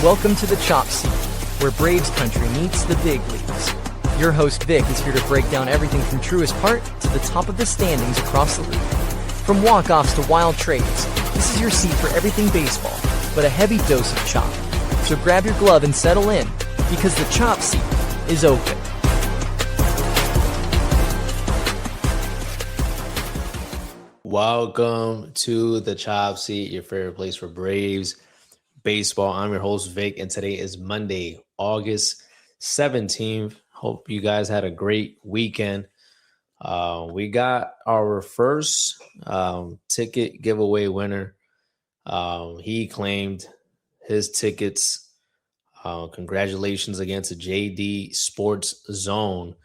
Welcome to the Chop Seat, where Braves country meets the big leagues. Your host Vic is here to break down everything from truest part to the top of the standings across the league. From walk-offs to wild trades, this is your seat for everything baseball, but a heavy dose of chop. So grab your glove and settle in, because the Chop Seat is open. Welcome to the Chop Seat, your favorite place for Braves baseball. I'm your host, Vic, and today is Monday, August 17th. Hope you guys had a great weekend. We got our first ticket giveaway winner. He claimed his tickets. Congratulations again to JD Sports Zone.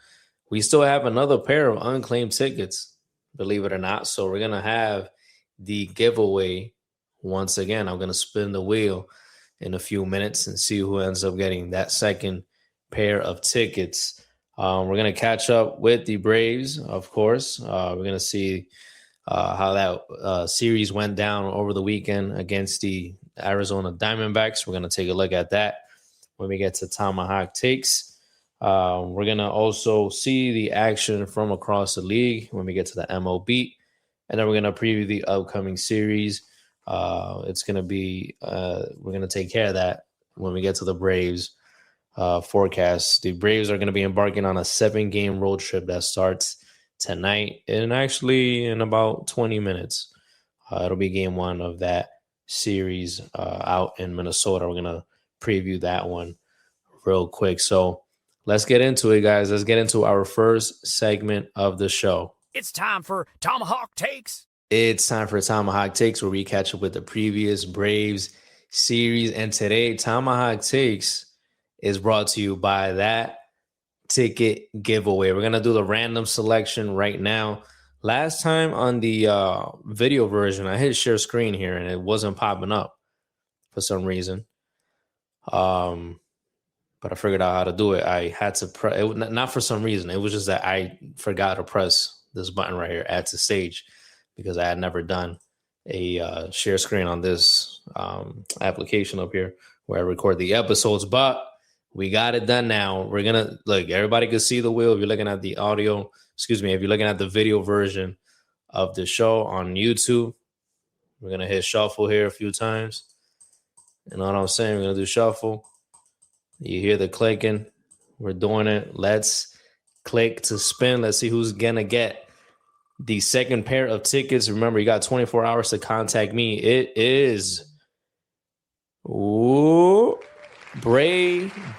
We still have another pair of unclaimed tickets, believe it or not. So we're going to have the giveaway once again. I'm going to spin the wheel in a few minutes and see who ends up getting that second pair of tickets. We're going to catch up with the Braves, of course. We're going to see how that series went down over the weekend against the Arizona Diamondbacks. We're going to take a look at that when we get to Tomahawk Takes. We're going to also see the action from across the league when we get to the MLB. And then we're going to preview the upcoming series. It's going to be, we're going to take care of that when we get to the Braves forecast. The Braves are going to be embarking on a 7-game road trip that starts tonight and actually in about 20 minutes. It'll be game one of that series out in Minnesota. We're going to preview that one real quick. So let's get into it, guys. Let's get into our first segment of the show. It's time for Tomahawk Takes. It's time for Tomahawk Takes, where we catch up with the previous Braves series. And today, Tomahawk Takes is brought to you by that ticket giveaway. We're going to do the random selection right now. Last time on the video version, I hit share screen here, and it wasn't popping up for some reason. But I figured out how to do it. I had to press it, not for some reason. It was just that I forgot to press this button right here, add to stage, because I had never done a share screen on this application up here where I record the episodes. But we got it done now. We're going to look, everybody can see the wheel. If you're looking at the audio, if you're looking at the video version of the show on YouTube, we're going to hit shuffle here a few times. And all I'm saying, we're going to do shuffle. You hear the clicking. We're doing it. Let's click to spin. Let's see who's going to get the second pair of tickets. Remember, you got 24 hours to contact me. It is Bray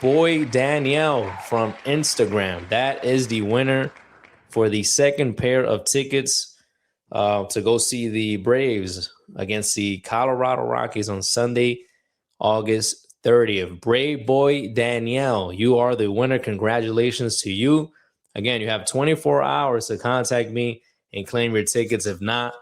Boy Danielle from Instagram. That is the winner for the second pair of tickets to go see the Braves against the Colorado Rockies on Sunday, August 30th. Bray Boy Danielle, you are the winner. Congratulations to you. Again, you have 24 hours to contact me and claim your tickets. If not,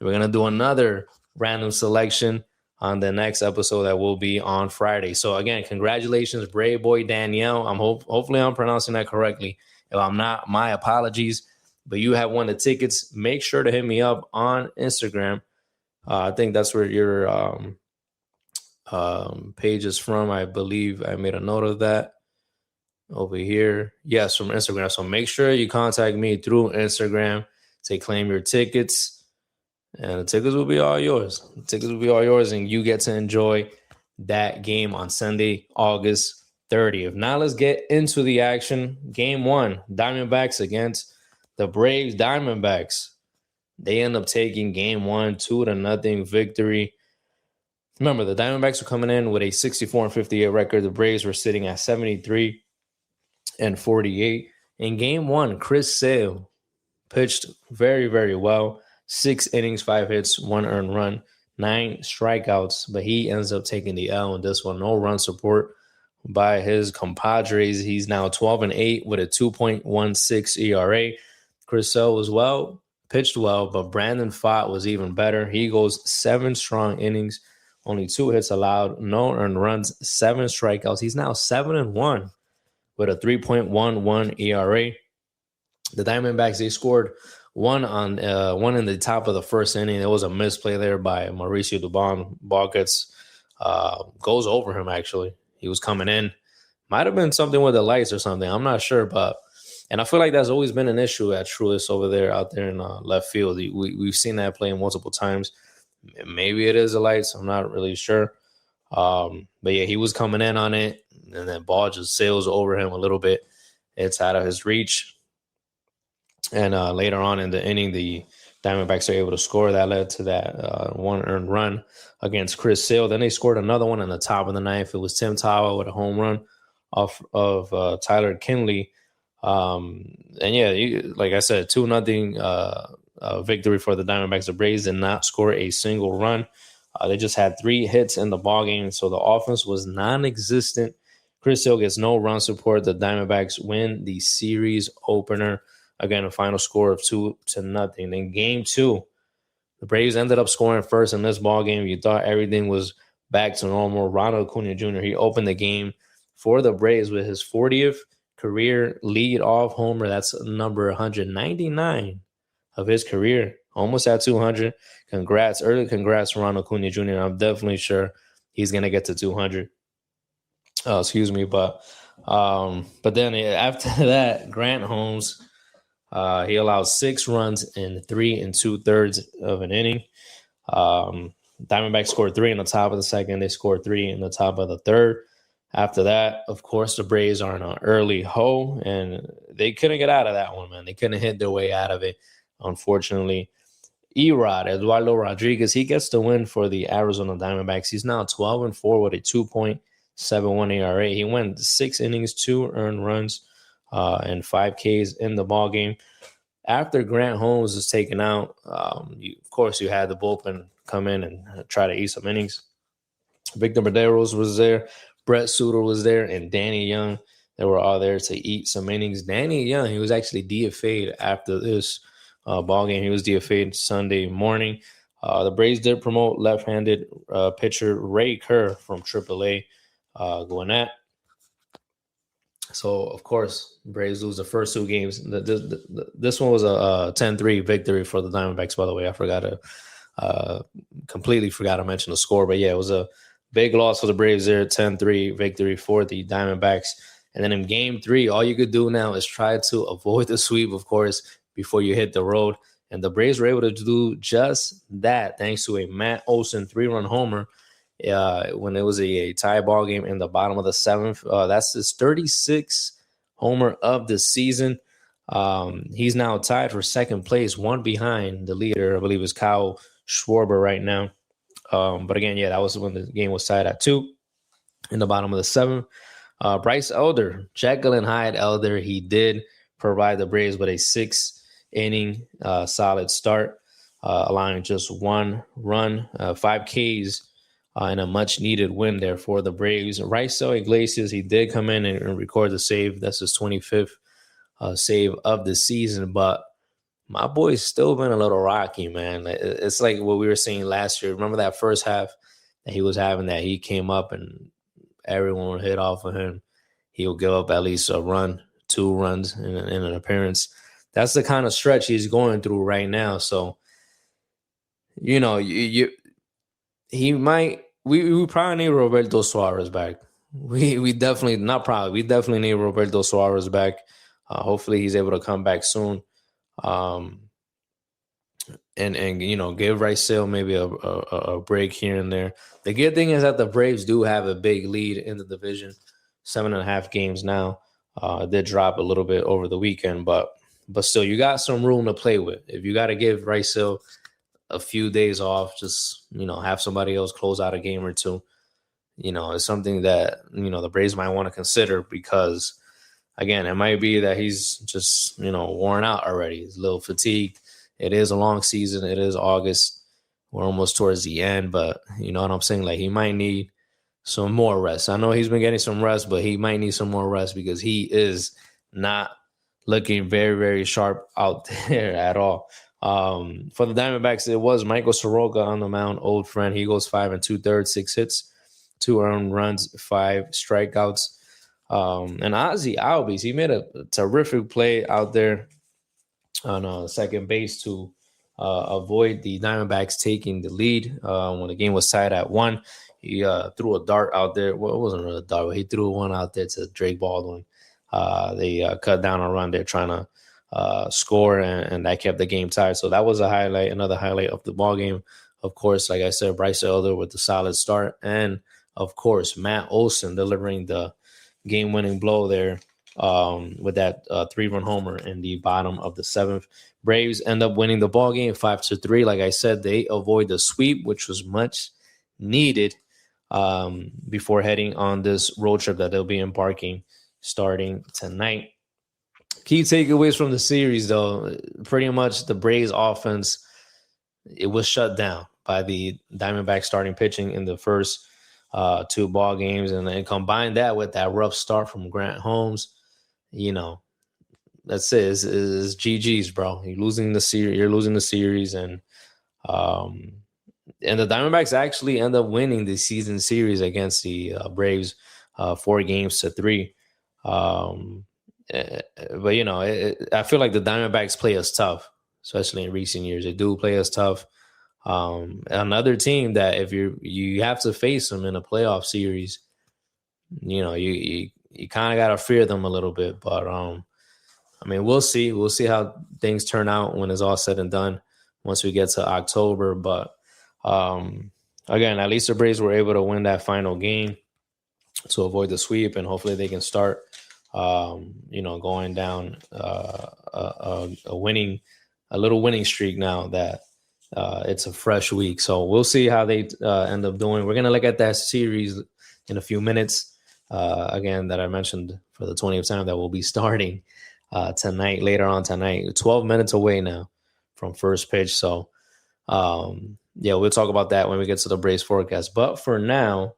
we're going to do another random selection on the next episode that will be on Friday. So again, congratulations, Brave Boy Danielle. Hopefully I'm pronouncing that correctly. If I'm not, my apologies. But you have won the tickets. Make sure to hit me up on Instagram. I think that's where your page is from. I believe I made a note of that over here. Yes, from Instagram. So make sure you contact me through Instagram to claim your tickets, and the tickets will be all yours. The tickets will be all yours, and you get to enjoy that game on Sunday, August 30th. Now let's get into the action. Game one, Diamondbacks against the Braves. Diamondbacks, they end up taking game one, 2-0 victory. Remember, the Diamondbacks were coming in with a 64-58 record. The Braves were sitting at 73-48. In game one, Chris Sale pitched very, very well. 6 innings, 5 hits, 1 earned run, 9 strikeouts, but he ends up taking the L in this one. No run support by his compadres. He's now 12-8 with a 2.16 ERA. Chris Sale was pitched well, but Brandon Pfaadt was even better. He goes 7 strong innings, only 2 hits allowed, no earned runs, 7 strikeouts. He's now 7-1 with a 3.11 ERA. The Diamondbacks, they scored one in the top of the first inning. There was a misplay there by Mauricio Dubon. Ball goes over him, actually. He was coming in. Might have been something with the lights or something. I'm not sure, and I feel like that's always been an issue at Truist out there in left field. We've seen that play multiple times. Maybe it is the lights. I'm not really sure. But yeah, he was coming in on it, and then ball just sails over him a little bit. It's out of his reach. And later on in the inning, the Diamondbacks are able to score. That led to that one earned run against Chris Sale. Then they scored another one in the top of the ninth. It was Tim Tawa with a home run off of Tyler Kinley. And yeah, like I said, 2-0 victory for the Diamondbacks. The Braves did not score a single run. They just had 3 hits in the ballgame, so the offense was non-existent. Chris Hill gets no run support. The Diamondbacks win the series opener. Again, a final score of 2-0. In game 2, the Braves ended up scoring first in this ballgame. You thought everything was back to normal. Ronald Acuna Jr., he opened the game for the Braves with his 40th career lead-off homer. That's number 199 of his career. Almost at 200. Congrats. Early congrats to Ronald Acuna Jr. I'm definitely sure he's going to get to 200. But then after that, Grant Holmes, he allowed 6 runs in 3 2/3 of an inning. Diamondbacks scored 3 in the top of the second. They scored 3 in the top of the third. After that, of course, the Braves are in an early hole, and they couldn't get out of that one, man. They couldn't hit their way out of it, unfortunately. Erod, Eduardo Rodriguez, he gets the win for the Arizona Diamondbacks. He's now 12-4 with a 2.71 ERA. He went 6 innings, 2 earned runs, and 5 Ks in the ballgame. After Grant Holmes was taken out, of course, you had the bullpen come in and try to eat some innings. Victor Medeiros was there. Brett Suter was there, and Danny Young. They were all there to eat some innings. Danny Young, he was actually DFA'd after this ball game. He was DFA'd Sunday morning. The Braves did promote left-handed pitcher Ray Kerr from AAA Gwinnett. So, of course, Braves lose the first 2 games. This one was a 10-3 victory for the Diamondbacks, by the way. Completely forgot to mention the score. But, yeah, it was a big loss for the Braves there, 10-3 victory for the Diamondbacks. And then in game 3, all you could do now is try to avoid the sweep, of course, before you hit the road. And the Braves were able to do just that thanks to a Matt Olson 3-run homer when it was a tie ball game in the bottom of the 7th. That's his 36th homer of the season. He's now tied for second place, 1 behind the leader, I believe is Kyle Schwarber right now. But again, yeah, that was when the game was tied at 2 in the bottom of the 7th. Bryce Elder, Jekyll and Hyde Elder, he did provide the Braves with a 6-inning solid start, allowing just 1 run, 5 Ks, and a much-needed win there for the Braves. Raisel Iglesias, he did come in and record the save. That's his 25th save of the season, but my boy's still been a little rocky, man. It's like what we were seeing last year. Remember that first half that he was having, that he came up and everyone would hit off of him. He'll give up at least a run, 2 runs in an appearance. That's the kind of stretch he's going through right now. So, he might. We probably need Roberto Suarez back. We definitely need Roberto Suarez back. Hopefully he's able to come back soon. And give Raisel maybe a break here and there. The good thing is that the Braves do have a big lead in the division, 7.5 games now. Did drop a little bit over the weekend, but still, you got some room to play with. If you got to give Raisel a few days off, just have somebody else close out a game or 2. It's something that the Braves might want to consider, because again, it might be that he's just worn out already. He's a little fatigued. It is a long season. It is August. We're almost towards the end, but you know what I'm saying? Like, he might need some more rest. I know he's been getting some rest, but he might need some more rest, because he is not looking very, very sharp out there at all. For the Diamondbacks, it was Michael Soroka on the mound, old friend. He goes 5 2/3, 6 hits, 2 earned runs, 5 strikeouts. And Ozzie Albies, he made a terrific play out there on second base to avoid the Diamondbacks taking the lead when the game was tied at 1. He threw a dart out there. Well, it wasn't really a dart, but he threw one out there to Drake Baldwin. They cut down a run. They're trying to score, and that kept the game tied. So that was a highlight, another highlight of the ball game. Of course, like I said, Bryce Elder with the solid start, and of course, Matt Olson delivering the game-winning blow there with that 3-run homer in the bottom of the 7th. Braves end up winning the ball game 5-3. Like I said, they avoid the sweep, which was much needed before heading on this road trip that they'll be embarking starting tonight. Key takeaways from the series, though, pretty much the Braves offense, it was shut down by the Diamondbacks starting pitching in the first 2 ball games, and then combine that with that rough start from Grant Holmes, that's it. It's GG's, bro. You're losing the series, and the Diamondbacks actually end up winning the season series against the Braves 4-3. But I feel like the Diamondbacks play us tough, especially in recent years. They do play us tough. Another team that if you have to face them in a playoff series, you kind of got to fear them a little bit. But we'll see. We'll see how things turn out when it's all said and done once we get to October. But again, at least the Braves were able to win that final game to avoid the sweep, and hopefully they can start going down a little winning streak now that it's a fresh week. So we'll see how they end up doing. We're going to look at that series in a few minutes. Again, that I mentioned for the 20th time, that will be starting later on tonight. 12 minutes away now from first pitch. So, we'll talk about that when we get to the Braves forecast. But for now,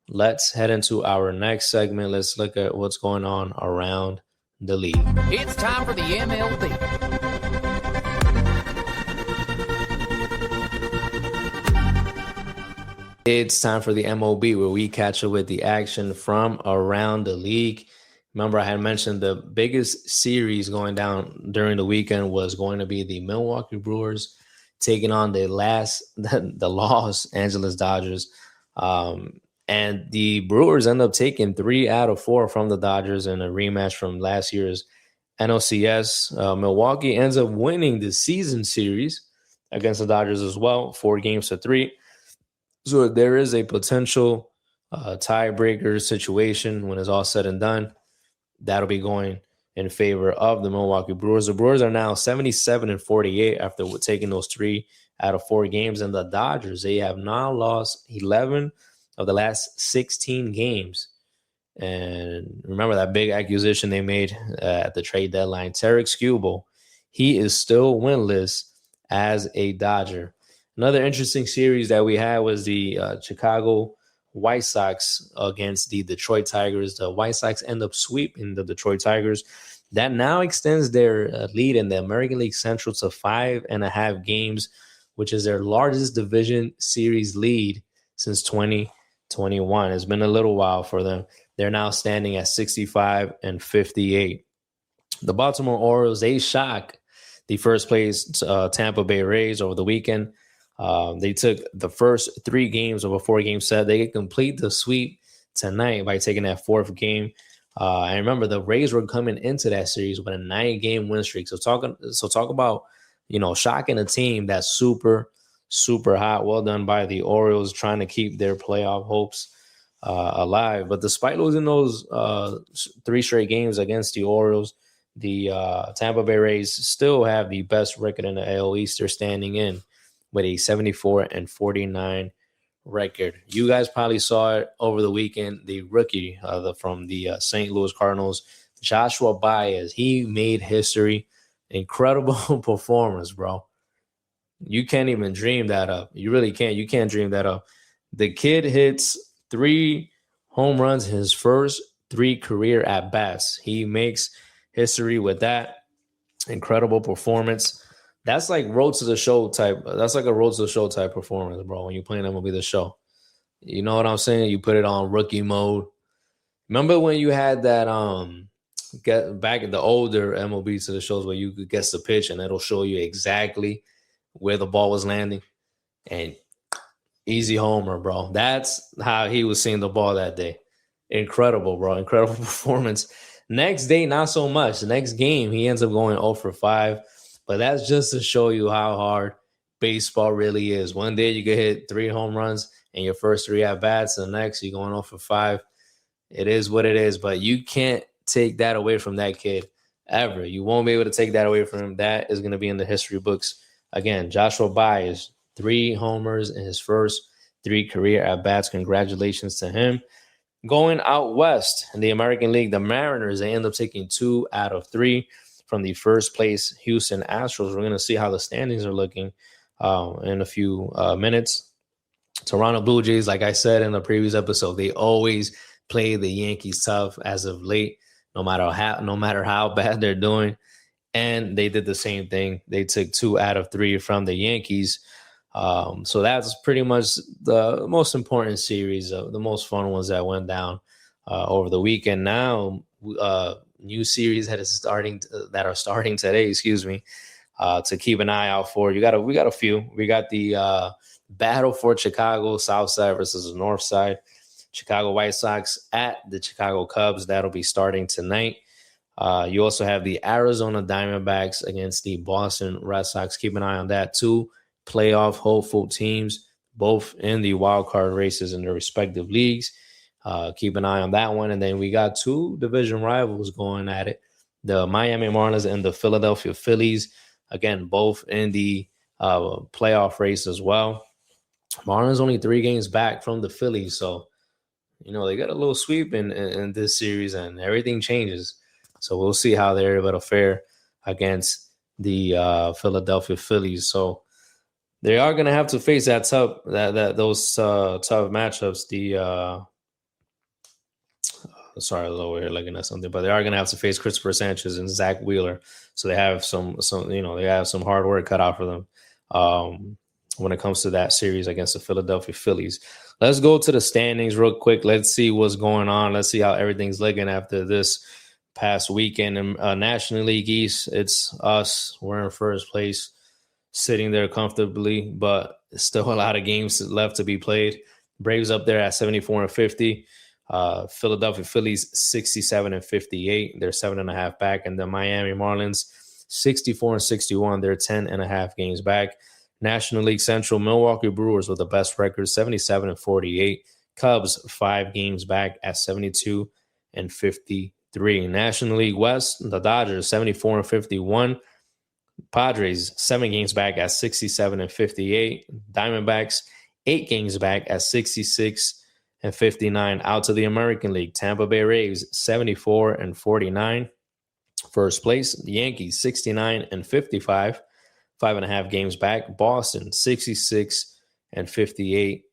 let's head into our next segment. Let's look at what's going on around the league. It's time for the MLB. It's time for the MLB, where we catch up with the action from around the league. Remember, I had mentioned the biggest series going down during the weekend was going to be the Milwaukee Brewers taking on the Los Angeles Dodgers. And the Brewers end up taking 3 out of 4 from the Dodgers in a rematch from last year's NLCS. Milwaukee ends up winning the season series against the Dodgers as well, 4-3. So there is a potential tiebreaker situation when it's all said and done. That'll be going in favor of the Milwaukee Brewers. The Brewers are now 77-48 after taking those 3 out of 4 games. And the Dodgers, they have now lost 11 of the last 16 games. And remember that big acquisition they made at the trade deadline. Tarek Skubal, he is still winless as a Dodger. Another interesting series that we had was the Chicago White Sox against the Detroit Tigers. The White Sox end up sweeping the Detroit Tigers. That now extends their lead in the American League Central to 5.5 games, which is their largest division series lead since 2021. It's been a little while for them. They're now standing at 65-58. The Baltimore Orioles, they shock the first place Tampa Bay Rays over the weekend. They took the first 3 games of a 4-game set. They could complete the sweep tonight by taking that 4th game. I remember the Rays were coming into that series with a 9-game win streak. So talk about, shocking a team that's super, super hot. Well done by the Orioles trying to keep their playoff hopes alive. But despite losing those 3 straight games against the Orioles, the Tampa Bay Rays still have the best record in the AL East. They're standing in with a 74-49 record. You guys probably saw it over the weekend. The rookie from the St. Louis Cardinals, Joshua Baez, he made history. Incredible performance, bro. You can't even dream that up. You really can't. You can't dream that up. The kid hits 3 home runs in his first 3 career at-bats. He makes history with that. Incredible performance. That's like road to the show type. That's like a road to the show type performance, bro. When you're playing MLB The Show, you know what I'm saying? You put it on rookie mode. Remember when you had that get back in the older MLB To The Shows where you could guess the pitch and it'll show you exactly where the ball was landing, and Easy homer, bro. That's how he was seeing the ball that day. Incredible, bro. Incredible performance. Next day, not so much. The next game, he ends up going 0 for 5. But that's just to show you how hard baseball really is. One day you get hit 3 home runs in your first 3 at-bats. The next, you're going 0 for 5. It is what it is. But you can't take that away from that kid ever. You won't be able to take that away from him. That is going to be in the history books. Again, Joshua Baez, 3 homers in his first 3 career at-bats. Congratulations to him. Going out west in the American League, the Mariners, they end up taking 2 out of 3 from the first place Houston Astros. We're going to see how the standings are looking in a few minutes. Toronto Blue Jays, like I said in the previous episode, they always play the Yankees tough as of late, no matter how bad they're doing. And they did the same thing. They took 2 out of 3 from the Yankees. So that's pretty much the most important series, the most fun ones that went down over the weekend. Now, new series that are starting today. To keep an eye out for. We got a few. We got the battle for Chicago, South Side versus the North Side. Chicago White Sox at the Chicago Cubs. That'll be starting tonight. You also have the Arizona Diamondbacks against the Boston Red Sox. Keep an eye on that too. Playoff hopeful teams, both in the wild card races in their respective leagues. Keep an eye on that one. And then we got 2 division rivals going at it. The Miami Marlins and the Philadelphia Phillies. Again, both in the playoff race as well. Marlins only 3 games back from the Phillies. So, they got a little sweep in this series and everything changes. So we'll see how they're able to fare against the Philadelphia Phillies. So they are going to have to face those tough matchups. Sorry, I was over here looking at something, but they are going to have to face Christopher Sanchez and Zach Wheeler. So they have some hard work cut out for them when it comes to that series against the Philadelphia Phillies. Let's go to the standings real quick. Let's see what's going on. Let's see how everything's looking after this past weekend. In National League East, it's us. We're in first place, sitting there comfortably, but still a lot of games left to be played. Braves up there at 74 and 50. Philadelphia Phillies 67 and 58. They're 7.5 back. And the Miami Marlins 64 and 61. They're 10.5 games back. National League Central, Milwaukee Brewers with the best record, 77 and 48. Cubs 5 games back at 72 and 53. National League West, the Dodgers 74 and 51. Padres 7 games back at 67 and 58. Diamondbacks 8 games back at 66 and 59. Out to the American League, Tampa Bay Rays 74 and 49. First place, the Yankees 69 and 55. 5.5 games back. Boston 66 and 58.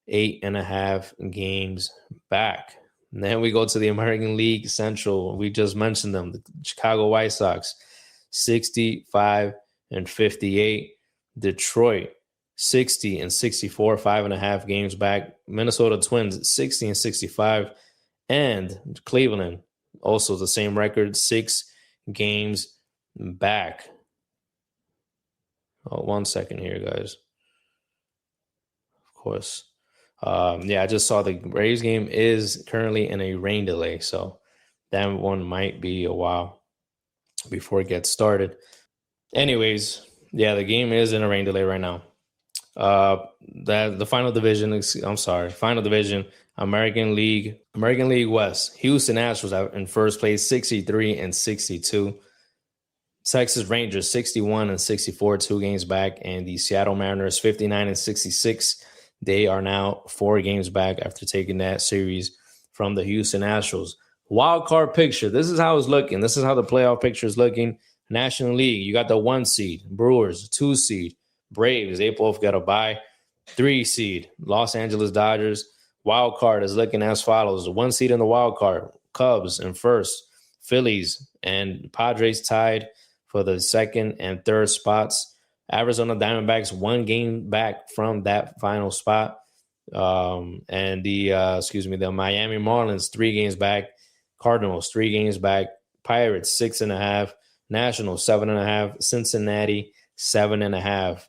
8.5 games back. And then we go to the American League Central. We just mentioned them. The Chicago White Sox 65 and 58. Detroit 60 and 64, 5.5 games back. Minnesota Twins 60 and 65. And Cleveland, also the same record, 6 games back. Oh, 1 second here, guys. Of course. I just saw the Braves game is currently in a rain delay, so that one might be a while before it gets started. Anyways, the game is in a rain delay right now. The final division, American League West. Houston Astros out in first place, 63 and 62. Texas Rangers 61 and 64, 2 games back, and the Seattle Mariners 59 and 66. They are now 4 games back after taking that series from the Houston Astros. Wild card picture. This is how it's looking. This is how the playoff picture is looking. National League, you got the 1 seed, Brewers, 2 seed, Braves. They both got a bye. 3 seed, Los Angeles Dodgers. Wild card is looking as follows. The 1 seed in the wild card, Cubs in first, Phillies and Padres tied for the 2nd and 3rd spots. Arizona Diamondbacks 1 game back from that final spot. And the Miami Marlins 3 games back. Cardinals 3 games back. Pirates 6.5. Nationals 7.5. Cincinnati 7.5.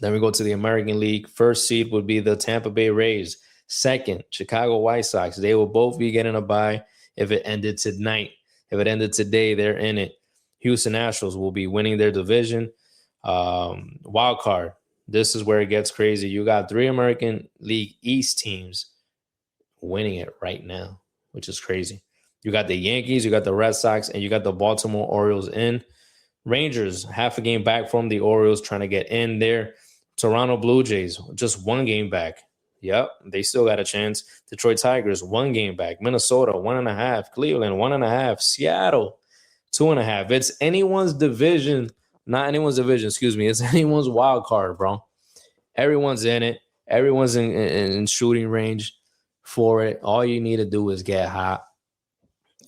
Then we go to the American League. First seed would be the Tampa Bay Rays. Second, Chicago White Sox. They will both be getting a bye if it ended tonight. If it ended today, they're in it. Houston Astros will be winning their division. Wild card. This is where it gets crazy. You got 3 American League East teams winning it right now, which is crazy. You got the Yankees, you got the Red Sox, and you got the Baltimore Orioles in. Rangers, half a game back from the Orioles, trying to get in there. Toronto Blue Jays, just 1 game back. Yep, they still got a chance. Detroit Tigers, 1 game back. Minnesota, 1.5. Cleveland, 1.5. Seattle, 2.5. It's anyone's division. Not anyone's division, excuse me. It's anyone's wild card, bro. Everyone's in it. Everyone's in shooting range for it. All you need to do is get hot,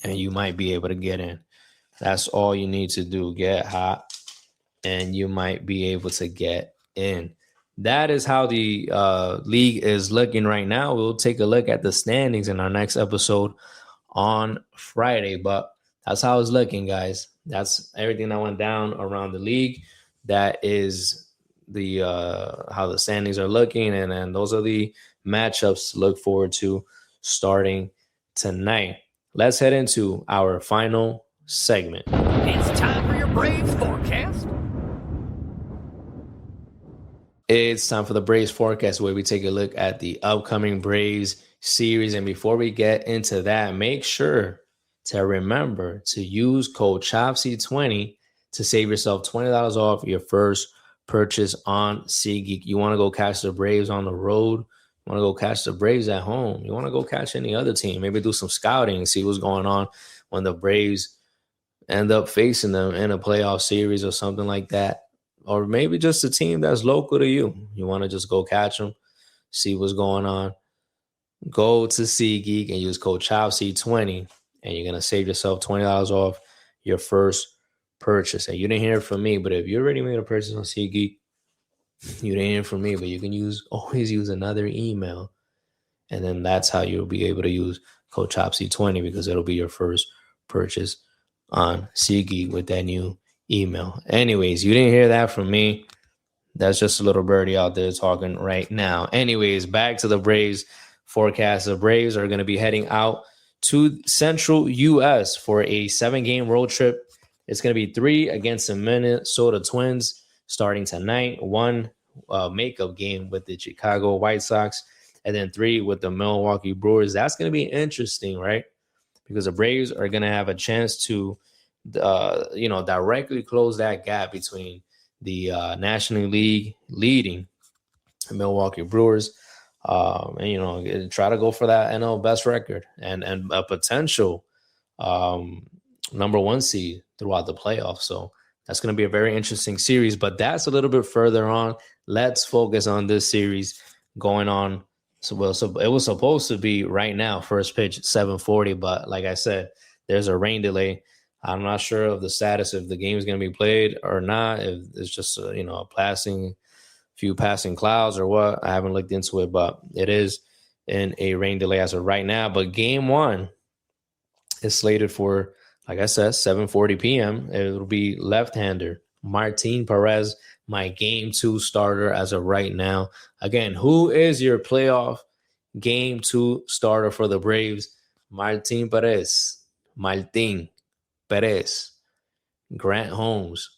and you might be able to get in. That's all you need to do. Get hot, and you might be able to get in. That is how the league is looking right now. We'll take a look at the standings in our next episode on Friday, but that's how it's looking, guys. That's everything that went down around the league. That is the how the standings are looking, and those are the matchups to look forward to starting tonight. Let's head into our final segment. It's time for your Braves forecast. It's time for the Braves forecast, where we take a look at the upcoming Braves series. And before we get into that, make sure to remember to use code CHOPSY20 to save yourself $20 off your first purchase on SeatGeek. You want to go catch the Braves on the road? You want to go catch the Braves at home? You want to go catch any other team? Maybe do some scouting and see what's going on when the Braves end up facing them in a playoff series or something like that. Or maybe just a team that's local to you. You want to just go catch them, see what's going on. Go to SeatGeek and use code CHOPSY20, and you're going to save yourself $20 off your first purchase. And you didn't hear it from me, but if you already made a purchase on SeatGeek, you didn't hear it from me, but you can always use another email. And then that's how you'll be able to use code CHOPSY20, because it'll be your first purchase on SeatGeek with that new email. Anyways, you didn't hear that from me. That's just a little birdie out there talking right now. Anyways, back to the Braves forecast. The Braves are going to be heading out to Central U.S. for a 7-game road trip. It's going to be 3 against the Minnesota Twins starting tonight, 1 makeup game with the Chicago White Sox, and then 3 with the Milwaukee Brewers. That's going to be interesting, right? Because the Braves are going to have a chance to directly close that gap between the National League leading Milwaukee Brewers, and try to go for that NL best record and a potential number 1 seed throughout the playoffs. So that's going to be a very interesting series, but that's a little bit further on. Let's focus on this series going on. So it was supposed to be right now, first pitch 7:40, but like I said, there's a rain delay. I'm not sure of the status if the game is going to be played or not, if it's just a few passing clouds or what. I haven't looked into it, but it is in a rain delay as of right now. But game 1 is slated for, like I said, 7:40 p.m. It'll be left-hander Martin Perez, my game 2 starter as of right now. Again, who is your playoff game 2 starter for the Braves? Martin Perez. Grant Holmes,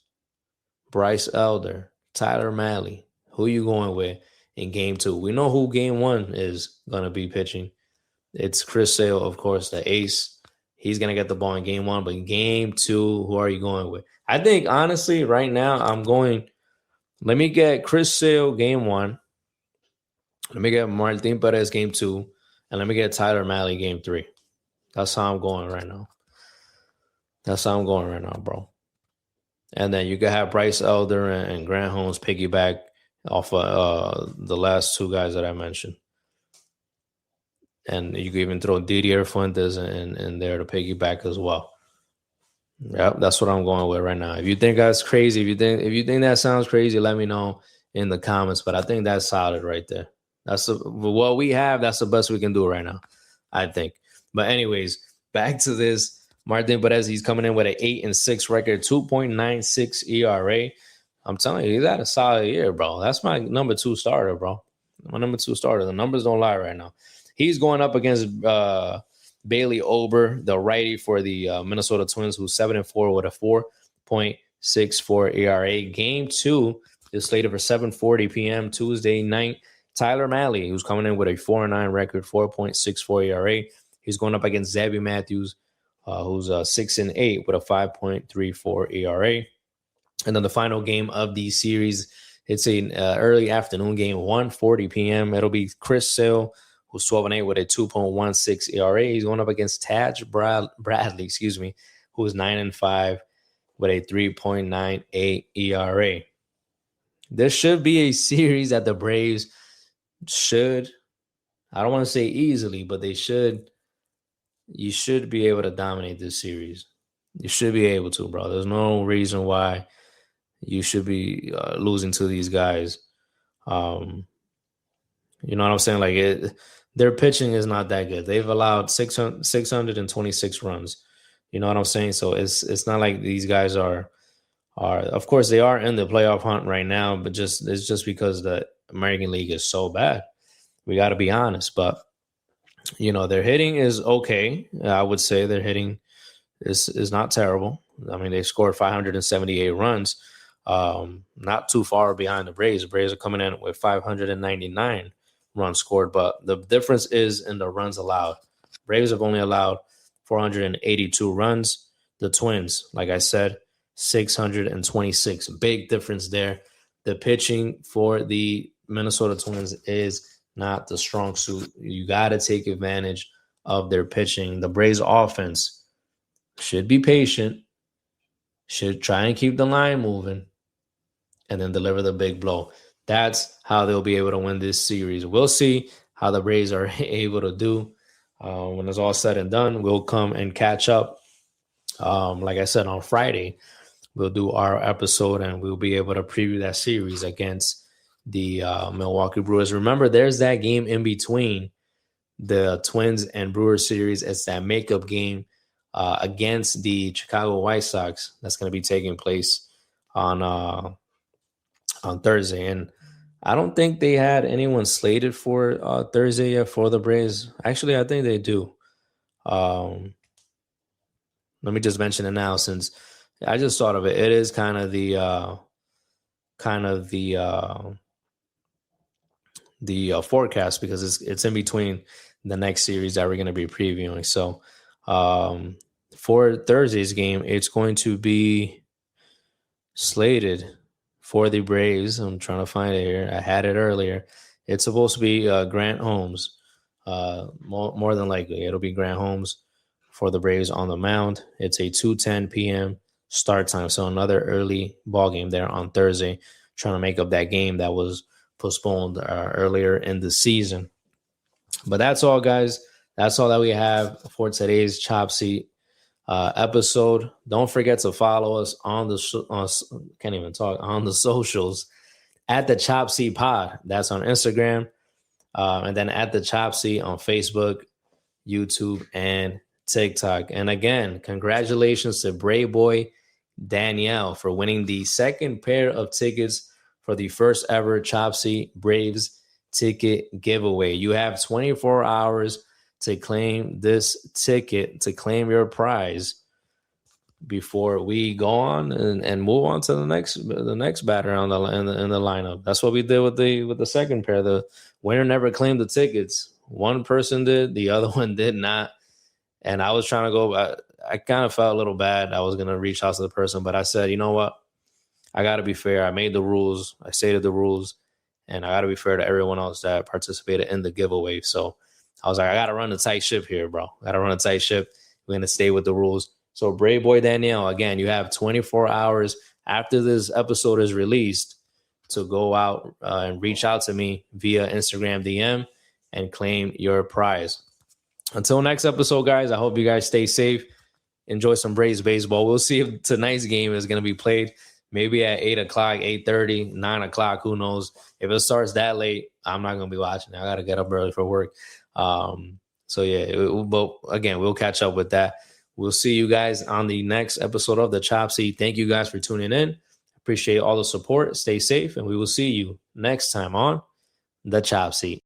Bryce Elder, Tyler Mahle. Who you going with in game 2? We know who game 1 is going to be pitching. It's Chris Sale, of course, the ace. He's going to get the ball in game 1, but in game 2, who are you going with? I think, honestly, right now, let me get Chris Sale game 1. Let me get Martin Perez game 2. And let me get Tyler Mahle game 3. That's how I'm going right now. Bro. And then you can have Bryce Elder and Grant Holmes piggyback off the last 2 guys that I mentioned. And you can even throw Didier Fuentes in there to piggyback as well. Yep, that's what I'm going with right now. If you think that's crazy, if you think that sounds crazy, let me know in the comments. But I think that's solid right there. That's what we have. That's the best we can do right now, I think. But anyways, back to this. Martin Perez, he's coming in with an 8-6 record, 2.96 ERA. I'm telling you, he's had a solid year, bro. That's my number 2 starter, bro. My number 2 starter. The numbers don't lie right now. He's going up against Bailey Ober, the righty for the Minnesota Twins, who's 7-4 with a 4.64 ERA. Game 2 is slated for 7:40 p.m. Tuesday night. Tyler Mahle, who's coming in with a 4-9 record, 4.64 ERA. He's going up against Zabby Matthews, who's 6-8 with a 5.34 ERA. And then the final game of the series, it's an early afternoon game, 1:40 p.m. It'll be Chris Sale, who's 12-8 with a 2.16 ERA. He's going up against Taj Bradley, who is 9-5 with a 3.98 ERA. This should be a series that the Braves should, I don't want to say easily, but you should be able to dominate this series. You should be able to, bro. There's no reason why you should be losing to these guys. You know what I'm saying? Like, their pitching is not that good. They've allowed 626 runs. You know what I'm saying? So it's not like these guys are, of course, they are in the playoff hunt right now, but it's just because the American League is so bad. We got to be honest. But, you know, their hitting is okay. I would say their hitting is not terrible. I mean, they scored 578 runs. Not too far behind the Braves. The Braves are coming in with 599 runs scored, but the difference is in the runs allowed. Braves have only allowed 482 runs. The Twins, like I said, 626. Big difference there. The pitching for the Minnesota Twins is not the strong suit. You got to take advantage of their pitching. The Braves offense should be patient, should try and keep the line moving, and then deliver the big blow. That's how they'll be able to win this series. We'll see how the Braves are able to do. When it's all said and done, we'll come and catch up. Like I said, on Friday, we'll do our episode and we'll be able to preview that series against the Milwaukee Brewers. Remember, there's that game in between the Twins and Brewers series. It's that makeup game against the Chicago White Sox that's going to be taking place on Thursday. And I don't think they had anyone slated for Thursday yet for the Braves. Actually, I think they do. Let me just mention it now since I just thought of it. It is kind of the forecast because it's in between the next series that we're going to be previewing. So for Thursday's game, it's going to be slated for the Braves. I'm trying to find it here. I had it earlier. It's supposed to be Grant Holmes. More than likely, it'll be Grant Holmes for the Braves on the mound. It's a 2:10 p.m. start time. So another early ball game there on Thursday, trying to make up that game that was postponed earlier in the season. But that's all, guys. That's all that we have for today's Chop Seat episode. Don't forget to follow us on the on the socials at the Chop Seat Pod. That's on Instagram, and then at the Chop Seat on Facebook, YouTube, and TikTok. And again, congratulations to Brave Boy Danielle for winning the second pair of tickets for the first ever Chop Seat Braves ticket giveaway. You have 24 hours to claim this ticket, to claim your prize before we go on and move on to the next batter in the lineup. That's what we did with the second pair. The winner never claimed the tickets. One person did, the other one did not. And I was trying to go. I kind of felt a little bad. I was going to reach out to the person, but I said, you know what? I got to be fair. I made the rules. I stated the rules, and I got to be fair to everyone else that participated in the giveaway. So I was like, I got to run a tight ship here, bro. I got to run a tight ship. We're going to stay with the rules. So Brave Boy Danielle, again, you have 24 hours after this episode is released to go out and reach out to me via Instagram DM and claim your prize. Until next episode, guys, I hope you guys stay safe. Enjoy some Braves baseball. We'll see if tonight's game is going to be played maybe at 8 o'clock, 8:30, 9 o'clock. Who knows? If it starts that late, I'm not going to be watching. I got to get up early for work. So, yeah, but again, we'll catch up with that. We'll see you guys on the next episode of the Chop Seat. Thank you guys for tuning in. Appreciate all the support. Stay safe, and we will see you next time on The Chop Seat.